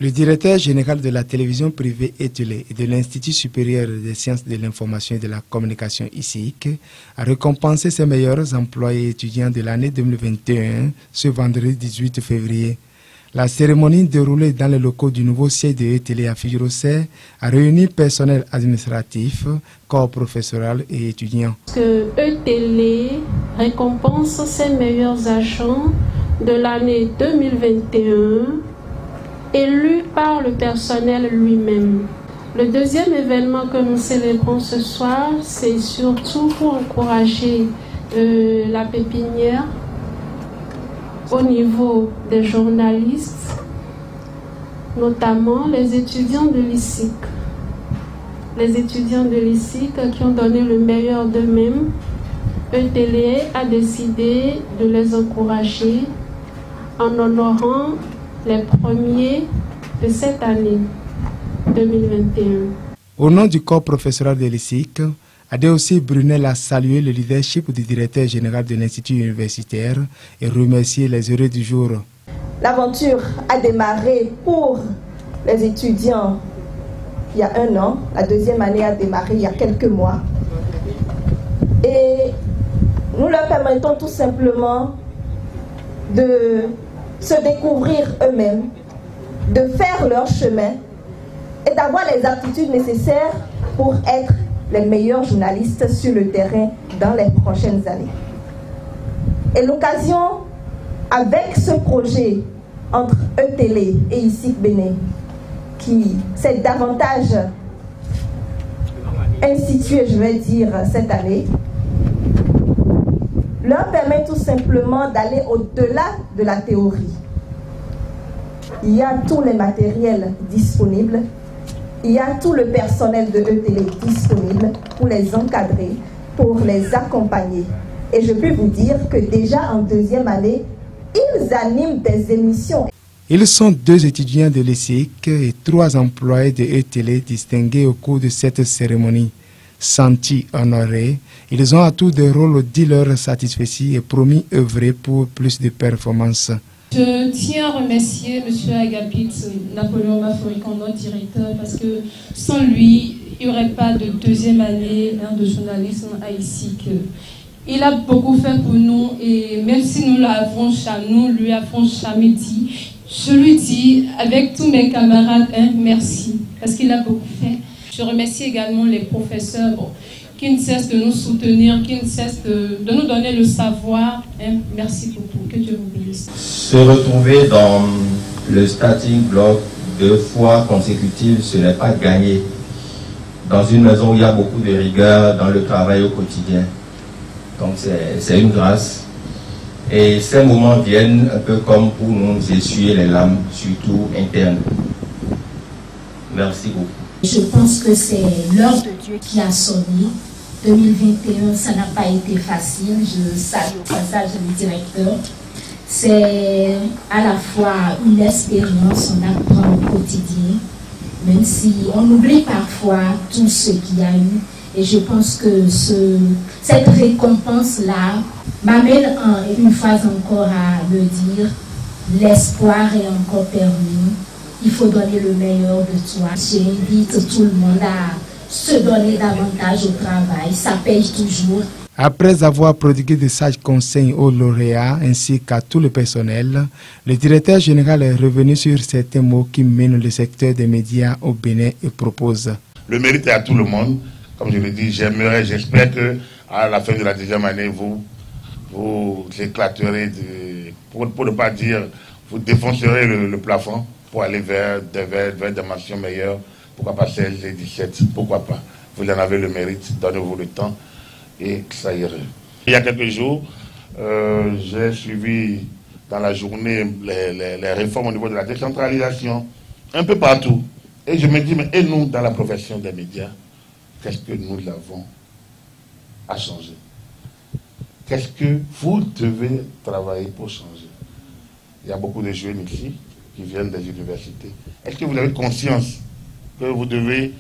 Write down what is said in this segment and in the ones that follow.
Le directeur général de la télévision privée ETELE et de l'Institut supérieur des sciences de l'information et de la communication ICIC a récompensé ses meilleurs employés et étudiants de l'année 2021 ce vendredi 18 février. La cérémonie déroulée dans les locaux du nouveau siège de ETELE à Figueroa a réuni personnel administratif, corps professoral et étudiants. ETELE récompense ses meilleurs agents de l'année 2021 élu par le personnel lui-même. Le deuxième événement que nous célébrons ce soir, c'est surtout pour encourager la pépinière au niveau des journalistes, notamment les étudiants de l'ICIC. Les étudiants de l'ICIC qui ont donné le meilleur d'eux-mêmes, ETELE a décidé de les encourager en honorant les premiers de cette année 2021. Au nom du corps professoral de l'ICIC, Adéossi Brunel a salué le leadership du directeur général de l'Institut universitaire et remercié les heureux du jour. L'aventure a démarré pour les étudiants il y a 1 an. La deuxième année a démarré il y a quelques mois. Et nous leur permettons tout simplement de se découvrir eux-mêmes, de faire leur chemin et d'avoir les aptitudes nécessaires pour être les meilleurs journalistes sur le terrain dans les prochaines années. Et l'occasion, avec ce projet entre ETELE et ICIC Bénin, qui s'est davantage institué, je vais dire, cette année, leur permet tout simplement d'aller au-delà de la théorie. Il y a tous les matériels disponibles, il y a tout le personnel de ETELE disponible pour les encadrer, pour les accompagner. Et je peux vous dire que déjà en deuxième année, ils animent des émissions. Ils sont 2 étudiants de l'ICIC et 3 employés de ETELE distingués au cours de cette cérémonie. Sentis honorés, ils ont à tour de rôle dit leur satisfaits et promis œuvrer pour plus de performances. Je tiens à remercier M. Agapit Napoléon Maforican, notre directeur, parce que sans lui, il n'y aurait pas de deuxième année de journalisme à ICIC. Il a beaucoup fait pour nous et même si nous lui avons jamais dit, je lui dis avec tous mes camarades, merci, parce qu'il a beaucoup fait. Je remercie également les professeurs qui ne cessent de nous soutenir, qui ne cessent de nous donner le savoir. Merci beaucoup. Que Dieu vous bénisse. Se retrouver dans le starting block 2 fois consécutives, ce n'est pas gagné. Dans une maison où il y a beaucoup de rigueur dans le travail au quotidien. Donc c'est une grâce. Et ces moments viennent un peu comme pour nous essuyer les larmes, surtout internes. Merci beaucoup. Je pense que c'est l'heure de Dieu qui a sonné. 2021, ça n'a pas été facile. Je salue au passage le directeur. C'est à la fois une expérience, on apprend au quotidien, même si on oublie parfois tout ce qu'il y a eu. Et je pense que cette récompense-là m'amène une fois encore à me dire, l'espoir est encore permis. Il faut donner le meilleur de toi. J'invite tout le monde à se donner davantage au travail. Ça paye toujours. Après avoir prodigué de sages conseils aux lauréats ainsi qu'à tout le personnel, le directeur général est revenu sur certains mots qui mènent le secteur des médias au Bénin et propose. Le mérite est à tout le monde. Comme je le dis, j'espère qu'à la fin de la deuxième année, vous éclaterez, pour ne pas dire, vous défoncerez le plafond pour aller vers des mentions meilleures. Pourquoi pas 16 et 17? Pourquoi pas? Vous en avez le mérite, donnez-vous le temps et ça ira. Il y a quelques jours, j'ai suivi dans la journée les réformes au niveau de la décentralisation, un peu partout. Et je me dis, mais et nous, dans la profession des médias, qu'est-ce que nous avons à changer? Qu'est-ce que vous devez travailler pour changer? Il y a beaucoup de jeunes ici qui viennent des universités. Est-ce que vous avez conscience que vous devez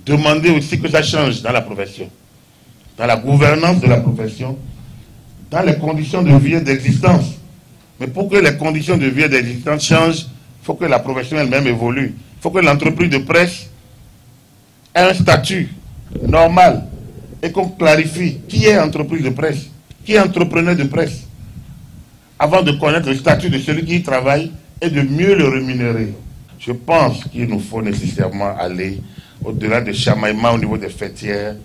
demander aussi que ça change dans la profession, dans la gouvernance de la profession, dans les conditions de vie et d'existence? Mais pour que les conditions de vie et d'existence changent, Il faut que la profession elle-même évolue. Il faut que l'entreprise de presse ait un statut normal et qu'on clarifie qui est entreprise de presse, qui est entrepreneur de presse, avant de connaître le statut de celui qui y travaille et de mieux le rémunérer. Je pense qu'il nous faut nécessairement aller au-delà des chamaillements au niveau des fêtières.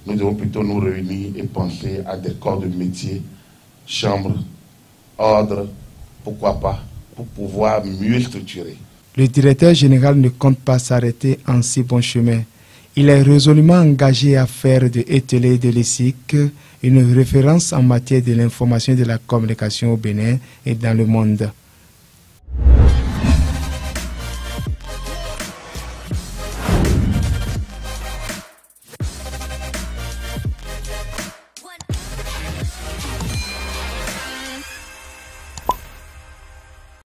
Nous devons plutôt nous réunir et penser à des corps de métier, chambres, ordres, pourquoi pas, pour pouvoir mieux structurer. Le directeur général ne compte pas s'arrêter en si bon chemin. Il est résolument engagé à faire de ETELE de l'ESIC une référence en matière de l'information et de la communication au Bénin et dans le monde.